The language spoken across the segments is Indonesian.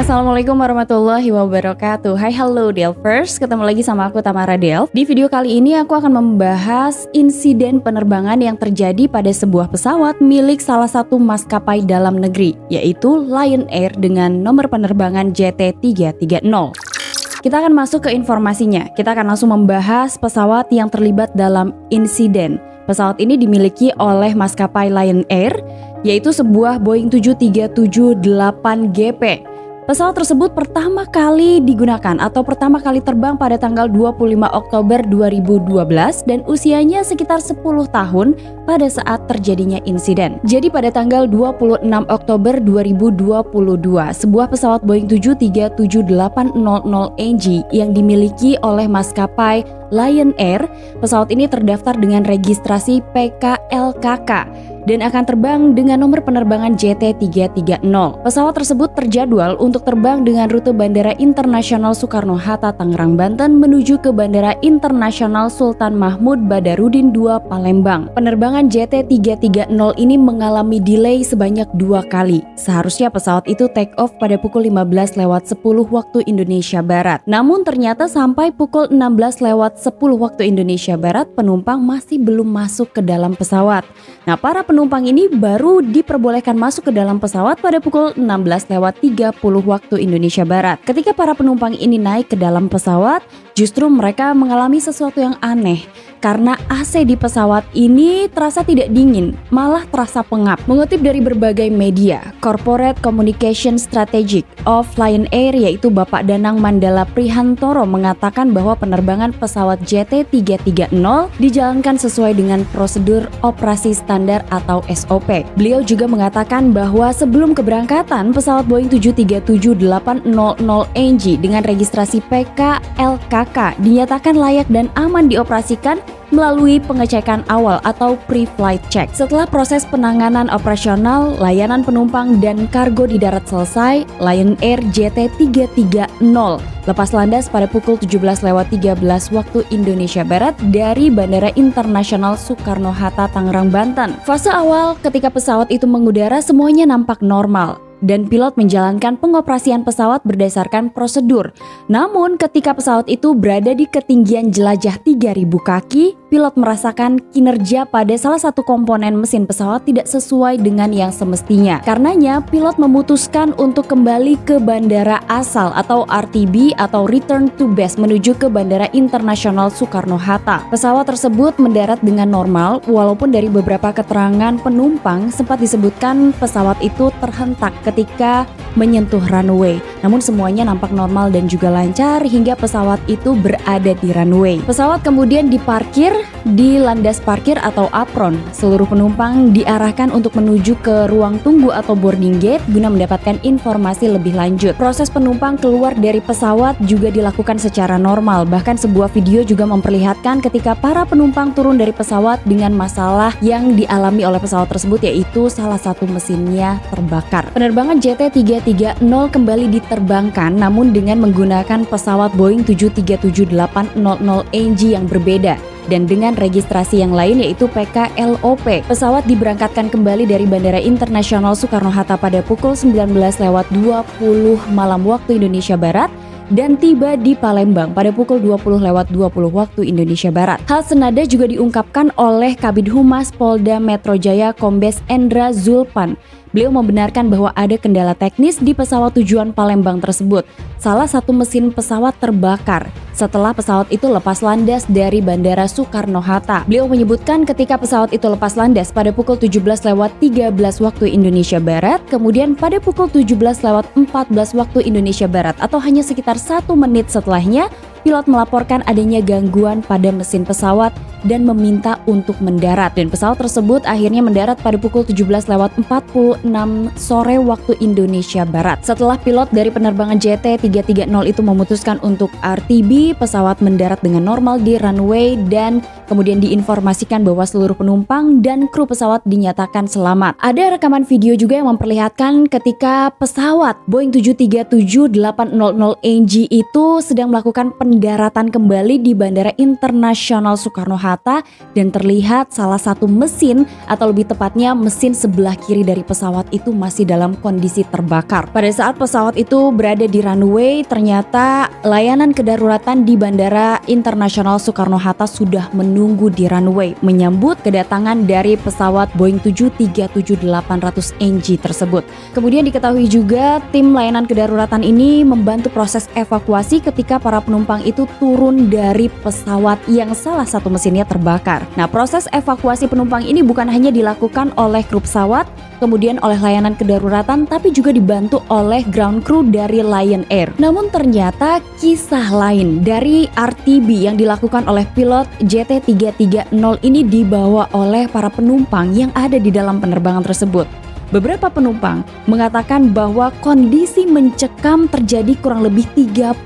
Assalamualaikum warahmatullahi wabarakatuh. Hai, halo Delvers, ketemu lagi sama aku Tamara Del. Di video kali ini aku akan membahas insiden penerbangan yang terjadi pada sebuah pesawat milik salah satu maskapai dalam negeri, yaitu Lion Air dengan nomor penerbangan JT330. Kita akan masuk ke informasinya. Kita akan langsung membahas pesawat yang terlibat dalam insiden. Pesawat ini dimiliki oleh maskapai Lion Air, yaitu sebuah Boeing 737-8GP. Pesawat tersebut pertama kali digunakan atau pertama kali terbang pada tanggal 25 Oktober 2012 dan usianya sekitar 10 tahun pada saat terjadinya insiden. Jadi pada tanggal 26 Oktober 2022, sebuah pesawat Boeing 737-800NG yang dimiliki oleh maskapai Lion Air, pesawat ini terdaftar dengan registrasi PKLKK dan akan terbang dengan nomor penerbangan JT330. Pesawat tersebut terjadwal untuk terbang dengan rute Bandara Internasional Soekarno-Hatta Tangerang, Banten menuju ke Bandara Internasional Sultan Mahmud Badarudin II Palembang. Penerbangan JT330 ini mengalami delay sebanyak 2 kali. Seharusnya pesawat itu take off pada pukul 15.10 waktu Indonesia Barat. Namun ternyata sampai pukul 16.10 waktu Indonesia Barat, penumpang masih belum masuk ke dalam pesawat. Nah, para penumpang ini baru diperbolehkan masuk ke dalam pesawat pada pukul 16.30 waktu Indonesia Barat. Ketika para penumpang ini naik ke dalam pesawat, justru mereka mengalami sesuatu yang aneh. Karena AC di pesawat ini terasa tidak dingin, malah terasa pengap. Mengutip dari berbagai media, Corporate Communication Strategic of Lion Air yaitu Bapak Danang Mandala Prihantoro mengatakan bahwa penerbangan pesawat JT330 dijalankan sesuai dengan prosedur operasi standar atau SOP. Beliau juga mengatakan bahwa sebelum keberangkatan, pesawat Boeing 737-800NG dengan registrasi PKLKK dinyatakan layak dan aman dioperasikan melalui pengecekan awal atau pre-flight check. Setelah proses penanganan operasional, layanan penumpang dan kargo di darat selesai, Lion Air JT330 lepas landas pada pukul 17.13 waktu Indonesia Barat dari Bandara Internasional Soekarno-Hatta Tangerang, Banten. Fase awal ketika pesawat itu mengudara semuanya nampak normal dan pilot menjalankan pengoperasian pesawat berdasarkan prosedur. Namun ketika pesawat itu berada di ketinggian jelajah 3.000 kaki, pilot merasakan kinerja pada salah satu komponen mesin pesawat tidak sesuai dengan yang semestinya. Karenanya, pilot memutuskan untuk kembali ke bandara asal atau RTB atau Return to Base menuju ke Bandara Internasional Soekarno-Hatta. Pesawat tersebut mendarat dengan normal walaupun dari beberapa keterangan penumpang sempat disebutkan pesawat itu terhentak ketika menyentuh runway. Namun semuanya nampak normal dan juga lancar hingga pesawat itu berada di runway. Pesawat kemudian diparkir di landas parkir atau apron. Seluruh penumpang diarahkan untuk menuju ke ruang tunggu atau boarding gate guna mendapatkan informasi lebih lanjut. Proses penumpang keluar dari pesawat juga dilakukan secara normal. Bahkan sebuah video juga memperlihatkan ketika para penumpang turun dari pesawat dengan masalah yang dialami oleh pesawat tersebut, yaitu salah satu mesinnya terbakar. Penerbangan JT330 kembali diterbangkan namun dengan menggunakan pesawat Boeing 737-800NG yang berbeda dan dengan registrasi yang lain yaitu PKLOP. Pesawat diberangkatkan kembali dari Bandara Internasional Soekarno-Hatta pada pukul 19.20 malam waktu Indonesia Barat dan tiba di Palembang pada pukul 20.20 waktu Indonesia Barat. Hal senada juga diungkapkan oleh Kabid Humas Polda Metro Jaya Kombes Endra Zulpan. Beliau membenarkan bahwa ada kendala teknis di pesawat tujuan Palembang tersebut. Salah satu mesin pesawat terbakar setelah pesawat itu lepas landas dari Bandara Soekarno-Hatta. Beliau menyebutkan ketika pesawat itu lepas landas pada pukul 17.13 waktu Indonesia Barat, kemudian pada pukul 17.14 waktu Indonesia Barat atau hanya sekitar 1 menit setelahnya, pilot melaporkan adanya gangguan pada mesin pesawat dan meminta untuk mendarat. Dan pesawat tersebut akhirnya mendarat pada pukul 17.46 sore waktu Indonesia Barat. Setelah pilot dari penerbangan JT330 itu memutuskan untuk RTB, pesawat mendarat dengan normal di runway dan kemudian diinformasikan bahwa seluruh penumpang dan kru pesawat dinyatakan selamat. Ada rekaman video juga yang memperlihatkan ketika pesawat Boeing 737-800NG itu sedang melakukan pendaratan kembali di Bandara Internasional Soekarno-Hatta dan terlihat salah satu mesin atau lebih tepatnya mesin sebelah kiri dari pesawat itu masih dalam kondisi terbakar. Pada saat pesawat itu berada di runway, ternyata layanan kedaruratan di Bandara Internasional Soekarno-Hatta sudah menunggu di runway menyambut kedatangan dari pesawat Boeing 737-800 NG tersebut. Kemudian diketahui juga tim layanan kedaruratan ini membantu proses evakuasi ketika para penumpang itu turun dari pesawat yang salah satu mesinnya terbakar. Nah, proses evakuasi penumpang ini bukan hanya dilakukan oleh kru pesawat, kemudian oleh layanan kedaruratan, tapi juga dibantu oleh ground crew dari Lion Air. Namun ternyata kisah lain dari RTB yang dilakukan oleh pilot JT330 ini dibawa oleh para penumpang yang ada di dalam penerbangan tersebut. Beberapa penumpang mengatakan bahwa kondisi mencekam terjadi kurang lebih 30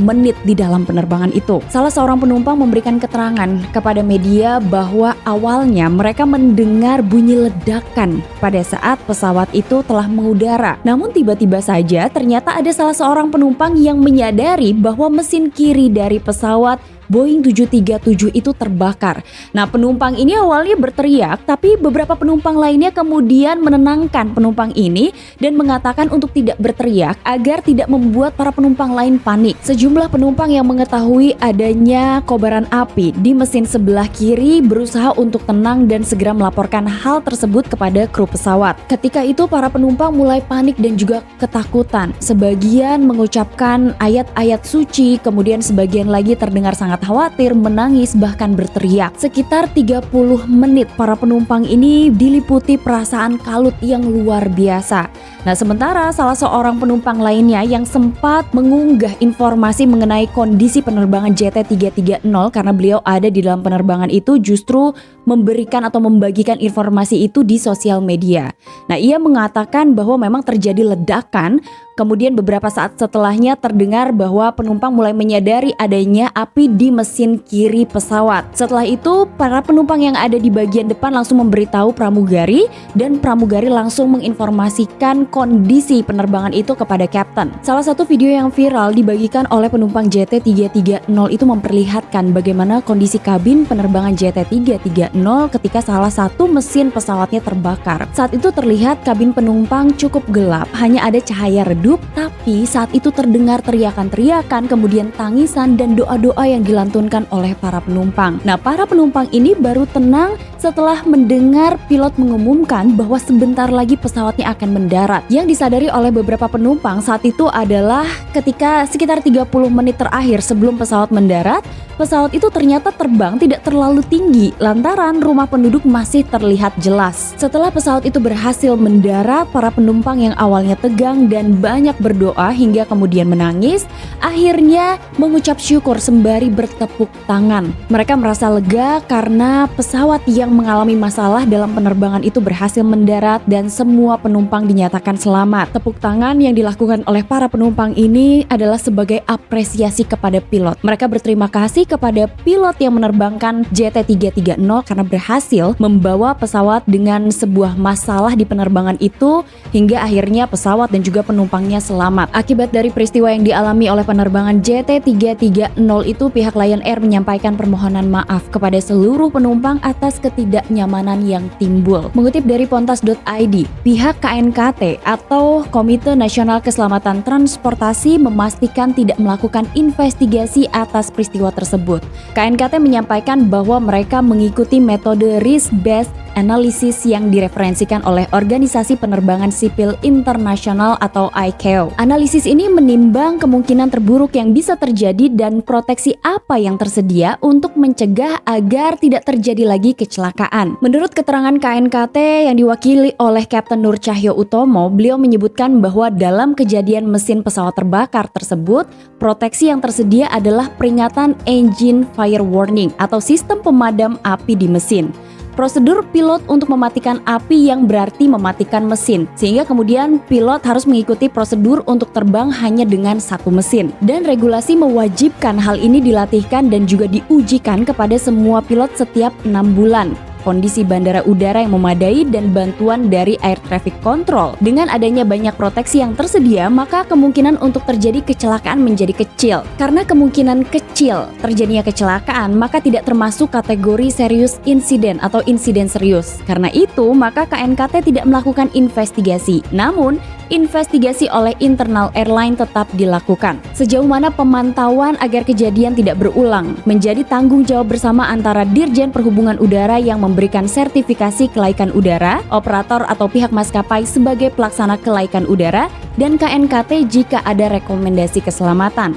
menit di dalam penerbangan itu. Salah seorang penumpang memberikan keterangan kepada media bahwa awalnya mereka mendengar bunyi ledakan pada saat pesawat itu telah mengudara. Namun tiba-tiba saja ternyata ada salah seorang penumpang yang menyadari bahwa mesin kiri dari pesawat Boeing 737 itu terbakar. Nah, penumpang ini awalnya berteriak, tapi beberapa penumpang lainnya kemudian menenangkan penumpang ini dan mengatakan untuk tidak berteriak agar tidak membuat para penumpang lain panik. Sejumlah penumpang yang mengetahui adanya kobaran api di mesin sebelah kiri berusaha untuk tenang dan segera melaporkan hal tersebut kepada kru pesawat. Ketika itu para penumpang mulai panik dan juga ketakutan. Sebagian mengucapkan ayat-ayat suci, kemudian sebagian lagi terdengar sangat khawatir, menangis, bahkan berteriak. Sekitar 30 menit para penumpang ini diliputi perasaan kalut yang luar biasa. Nah, sementara salah seorang penumpang lainnya yang sempat mengunggah informasi mengenai kondisi penerbangan JT330 karena beliau ada di dalam penerbangan itu justru memberikan atau membagikan informasi itu di sosial media. Nah, ia mengatakan bahwa memang terjadi ledakan. Kemudian beberapa saat setelahnya terdengar bahwa penumpang mulai menyadari adanya api di mesin kiri pesawat. Setelah itu para penumpang yang ada di bagian depan langsung memberitahu pramugari dan pramugari langsung menginformasikan kondisi penerbangan itu kepada kapten. Salah satu video yang viral dibagikan oleh penumpang JT330 itu memperlihatkan bagaimana kondisi kabin penerbangan JT330 ketika salah satu mesin pesawatnya terbakar. Saat itu terlihat kabin penumpang cukup gelap, hanya ada cahaya redup, tapi saat itu terdengar teriakan-teriakan, kemudian tangisan dan doa-doa yang dilantunkan oleh para penumpang. Nah, para penumpang ini baru tenang setelah mendengar pilot mengumumkan bahwa sebentar lagi pesawatnya akan mendarat. Yang disadari oleh beberapa penumpang saat itu adalah ketika sekitar 30 menit terakhir sebelum pesawat mendarat, pesawat itu ternyata terbang tidak terlalu tinggi lantaran rumah penduduk masih terlihat jelas. Setelah pesawat itu berhasil mendarat, para penumpang yang awalnya tegang dan banyak berdoa hingga kemudian menangis, akhirnya mengucap syukur sembari bertepuk tangan. Mereka merasa lega karena pesawat yang mengalami masalah dalam penerbangan itu berhasil mendarat dan semua penumpang dinyatakan selamat. Tepuk tangan yang dilakukan oleh para penumpang ini adalah sebagai apresiasi kepada pilot. Mereka berterima kasih kepada pilot yang menerbangkan JT330 karena berhasil membawa pesawat dengan sebuah masalah di penerbangan itu hingga akhirnya pesawat dan juga penumpangnya selamat. Akibat dari peristiwa yang dialami oleh penerbangan JT330 itu, pihak Lion Air menyampaikan permohonan maaf kepada seluruh penumpang atas ketidaknyamanan yang timbul. Mengutip dari pontas.id, pihak KNKT atau Komite Nasional Keselamatan Transportasi memastikan tidak melakukan investigasi atas peristiwa tersebut. KNKT menyampaikan bahwa mereka mengikuti metode risk-based analysis yang direferensikan oleh Organisasi Penerbangan Sipil Internasional atau ICAO. Analisis ini menimbang kemungkinan terburuk yang bisa terjadi dan proteksi apa yang tersedia untuk mencegah agar tidak terjadi lagi kecelakaan. Menurut keterangan KNKT yang diwakili oleh Kapten Nur Cahyo Utomo, beliau menyebutkan bahwa dalam kejadian mesin pesawat terbakar tersebut, proteksi yang tersedia adalah peringatan engine fire warning atau sistem pemadam api di mesin. Prosedur pilot untuk mematikan api yang berarti mematikan mesin, sehingga kemudian pilot harus mengikuti prosedur untuk terbang hanya dengan satu mesin. Dan regulasi mewajibkan hal ini dilatihkan dan juga diujikan kepada semua pilot setiap 6 bulan. kondisi bandara udara yang memadai dan bantuan dari air traffic control. Dengan adanya banyak proteksi yang tersedia, maka kemungkinan untuk terjadi kecelakaan menjadi kecil. Karena kemungkinan kecil terjadinya kecelakaan, maka tidak termasuk kategori serious incident atau insiden serius. Karena itu, maka KNKT tidak melakukan investigasi. Namun, investigasi oleh internal airline tetap dilakukan. Sejauh mana pemantauan agar kejadian tidak berulang menjadi tanggung jawab bersama antara Dirjen Perhubungan Udara yang memberikan sertifikasi kelaikan udara, operator atau pihak maskapai sebagai pelaksana kelaikan udara, dan KNKT jika ada rekomendasi keselamatan.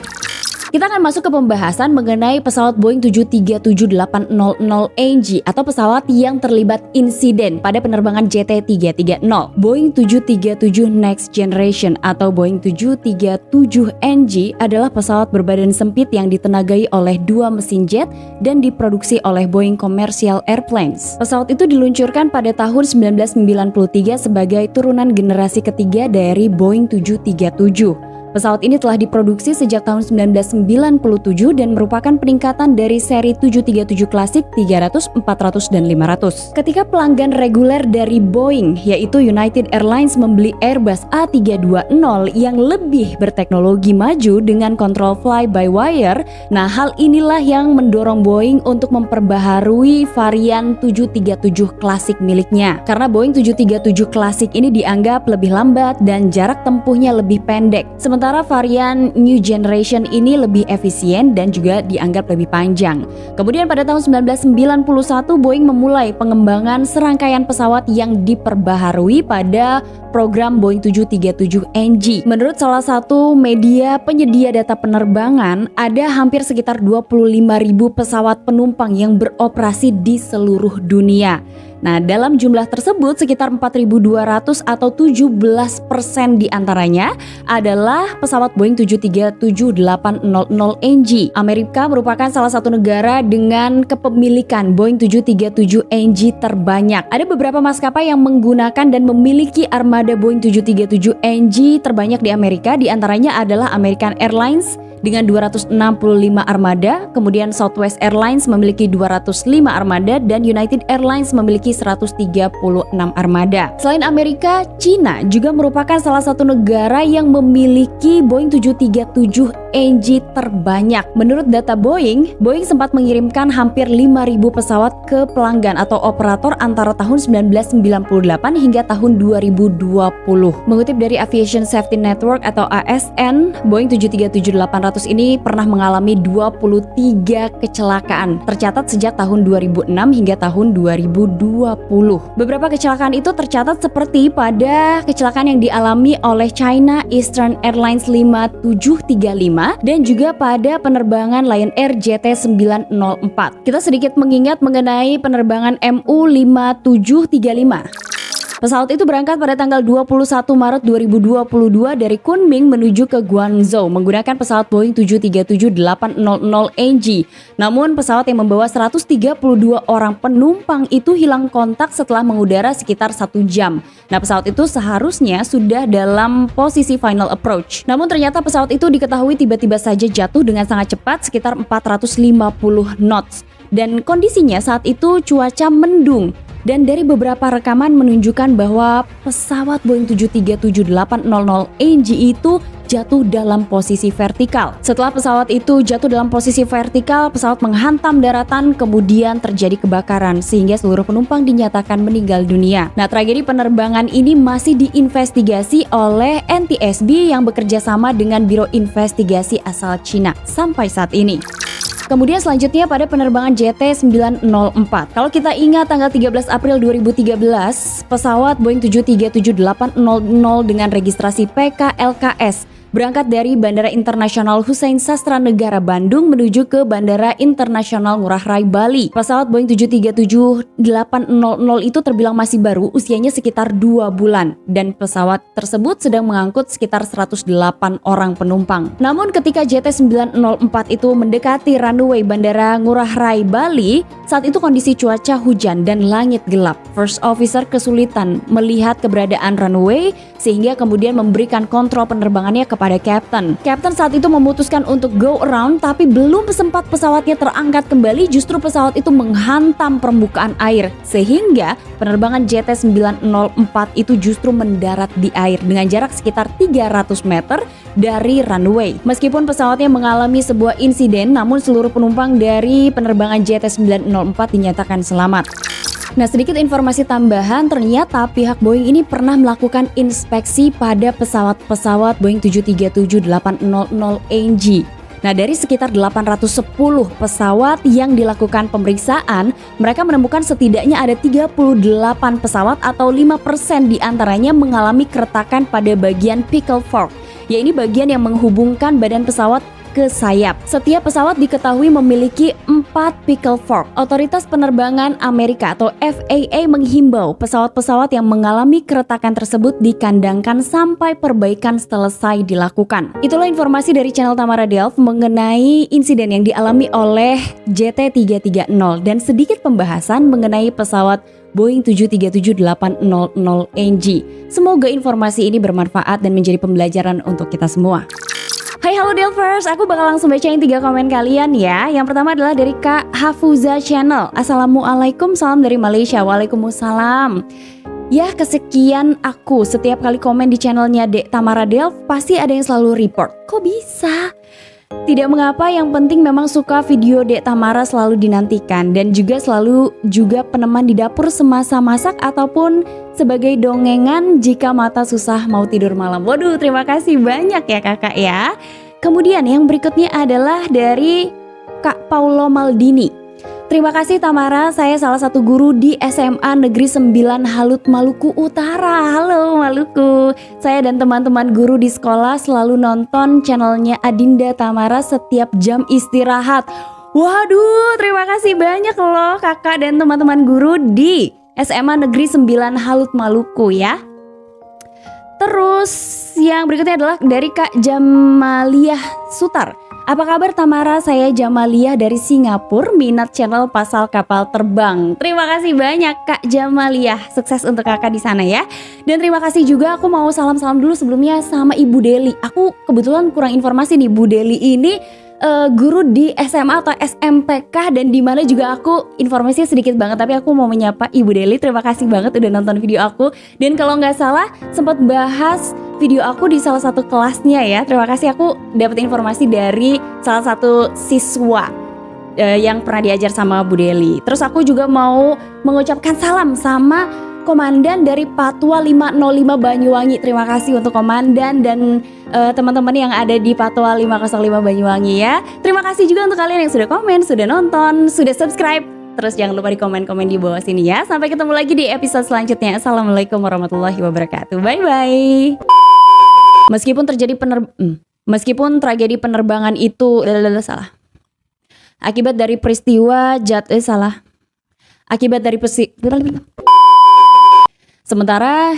Kita akan masuk ke pembahasan mengenai pesawat Boeing 737-800NG atau pesawat yang terlibat insiden pada penerbangan JT330. Boeing 737 Next Generation atau Boeing 737NG adalah pesawat berbadan sempit yang ditenagai oleh dua mesin jet dan diproduksi oleh Boeing Commercial Airplanes. Pesawat itu diluncurkan pada tahun 1993 sebagai turunan generasi ketiga dari Boeing 737. Pesawat ini telah diproduksi sejak tahun 1997 dan merupakan peningkatan dari seri 737 klasik 300, 400, dan 500. Ketika pelanggan reguler dari Boeing, yaitu United Airlines, membeli Airbus A320 yang lebih berteknologi maju dengan kontrol fly-by-wire, nah hal inilah yang mendorong Boeing untuk memperbaharui varian 737 klasik miliknya. Karena Boeing 737 klasik ini dianggap lebih lambat dan jarak tempuhnya lebih pendek. Sementara varian New Generation ini lebih efisien dan juga dianggap lebih panjang. Kemudian pada tahun 1991 Boeing memulai pengembangan serangkaian pesawat yang diperbaharui pada program Boeing 737NG. Menurut salah satu media penyedia data penerbangan, ada hampir sekitar 25.000 pesawat penumpang yang beroperasi di seluruh dunia. Nah, dalam jumlah tersebut sekitar 4.200 atau 17% diantaranya adalah pesawat Boeing 737-800NG. Amerika merupakan salah satu negara dengan kepemilikan Boeing 737NG terbanyak. Ada beberapa maskapai yang menggunakan dan memiliki armada Boeing 737NG terbanyak di Amerika, diantaranya adalah American Airlines dengan 265 armada, kemudian Southwest Airlines memiliki 205 armada, dan United Airlines memiliki 136 armada. Selain Amerika, Cina juga merupakan salah satu negara yang memiliki Boeing 737NG terbanyak. Menurut data Boeing sempat mengirimkan hampir 5.000 pesawat ke pelanggan atau operator antara tahun 1998 hingga tahun 2020. Mengutip dari Aviation Safety Network atau ASN, Boeing 737-800 ini pernah mengalami 23 kecelakaan tercatat sejak tahun 2006 hingga tahun 2020. Beberapa kecelakaan itu tercatat seperti pada kecelakaan yang dialami oleh China Eastern Airlines 5735 dan juga pada penerbangan Lion Air JT904. Kita sedikit mengingat mengenai penerbangan MU5735. Pesawat itu berangkat pada tanggal 21 Maret 2022 dari Kunming menuju ke Guangzhou menggunakan pesawat Boeing 737-800NG. Namun pesawat yang membawa 132 orang penumpang itu hilang kontak setelah mengudara sekitar 1 jam. Nah, pesawat itu seharusnya sudah dalam posisi final approach. Namun ternyata pesawat itu diketahui tiba-tiba saja jatuh dengan sangat cepat sekitar 450 knots. Dan kondisinya saat itu cuaca mendung. Dan dari beberapa rekaman menunjukkan bahwa pesawat Boeing 737-800NG itu jatuh dalam posisi vertikal. Setelah pesawat itu jatuh dalam posisi vertikal, pesawat menghantam daratan, kemudian terjadi kebakaran sehingga seluruh penumpang dinyatakan meninggal dunia. Nah, tragedi penerbangan ini masih diinvestigasi oleh NTSB yang bekerja sama dengan Biro Investigasi asal Cina sampai saat ini. Kemudian selanjutnya pada penerbangan JT904. Kalau kita ingat tanggal 13 April 2013, pesawat Boeing 737-800 dengan registrasi PKLKS berangkat dari Bandara Internasional Hussein Sastranegara Bandung menuju ke Bandara Internasional Ngurah Rai Bali. Pesawat Boeing 737-800 itu terbilang masih baru, usianya sekitar 2 bulan dan pesawat tersebut sedang mengangkut sekitar 108 orang penumpang. Namun ketika JT904 itu mendekati runway Bandara Ngurah Rai Bali, Saat itu kondisi cuaca hujan dan langit gelap. First officer kesulitan melihat keberadaan runway sehingga kemudian memberikan kontrol penerbangannya kepada Captain. Captain saat itu memutuskan untuk go around, tapi belum sempat pesawatnya terangkat kembali, justru pesawat itu menghantam permukaan air sehingga penerbangan JT904 itu justru mendarat di air dengan jarak sekitar 300 meter dari runway. Meskipun pesawatnya mengalami sebuah insiden, namun seluruh penumpang dari penerbangan JT904 dinyatakan selamat. Nah, sedikit informasi tambahan, ternyata pihak Boeing ini pernah melakukan inspeksi pada pesawat-pesawat Boeing 737-800NG. Nah, dari sekitar 810 pesawat yang dilakukan pemeriksaan, mereka menemukan setidaknya ada 38 pesawat atau 5% diantaranya mengalami keretakan pada bagian pickle fork, yaitu bagian yang menghubungkan badan pesawat ke sayap. Setiap pesawat diketahui memiliki 4 pickle fork. Otoritas Penerbangan Amerika atau FAA menghimbau pesawat-pesawat yang mengalami keretakan tersebut dikandangkan sampai perbaikan selesai dilakukan. Itulah informasi dari channel Tamara Delf mengenai insiden yang dialami oleh JT330 dan sedikit pembahasan mengenai pesawat Boeing 737-800NG. Semoga informasi ini bermanfaat dan menjadi pembelajaran untuk kita semua. Hai halo Delvers, aku bakal langsung bacain 3 komen kalian ya. Yang pertama adalah dari Kak Hafuza Channel. Assalamualaikum, salam dari Malaysia. Waalaikumsalam. Ya, kesekian aku setiap kali komen di channelnya Dek Tamara Delf pasti ada yang selalu report. Kok bisa? Tidak mengapa, yang penting memang suka video Dek Tamara selalu dinantikan dan selalu peneman di dapur semasa masak ataupun sebagai dongengan jika mata susah mau tidur malam. Waduh, terima kasih banyak ya kakak ya. Kemudian yang berikutnya adalah dari Kak Paulo Maldini. Terima kasih Tamara, saya salah satu guru di SMA Negeri 9 Halut Maluku Utara. Halo Maluku. Saya dan teman-teman guru di sekolah selalu nonton channelnya Adinda Tamara setiap jam istirahat. Waduh, terima kasih banyak loh kakak dan teman-teman guru di SMA Negeri 9 Halut Maluku ya. Terus yang berikutnya adalah dari Kak Jamaliah Sutar. Apa kabar Tamara? Saya Jamaliah dari Singapura, minat channel Pasal Kapal Terbang. Terima kasih banyak Kak Jamaliah. Sukses untuk kakak di sana ya. Dan terima kasih juga, aku mau salam-salam dulu sebelumnya sama Ibu Deli. Aku kebetulan kurang informasi nih, Bu Deli ini guru di SMA atau SMPK dan di mana juga aku informasinya sedikit banget, tapi aku mau menyapa Ibu Deli. Terima kasih banget udah nonton video aku dan kalau nggak salah sempat bahas video aku di salah satu kelasnya ya. Terima kasih, aku dapat informasi dari salah satu siswa yang pernah diajar sama Bu Deli. Terus aku juga mau mengucapkan salam sama Komandan dari Patwa 505 Banyuwangi. Terima kasih untuk Komandan dan teman-teman yang ada di Patwa 505 Banyuwangi ya. Terima kasih juga untuk kalian yang sudah komen, sudah nonton, sudah subscribe. Terus jangan lupa di komen-komen di bawah sini ya. Sampai ketemu lagi di episode selanjutnya. Assalamualaikum warahmatullahi wabarakatuh. Bye-bye. Meskipun tragedi penerbangan itu salah. Akibat dari peristiwa Sementara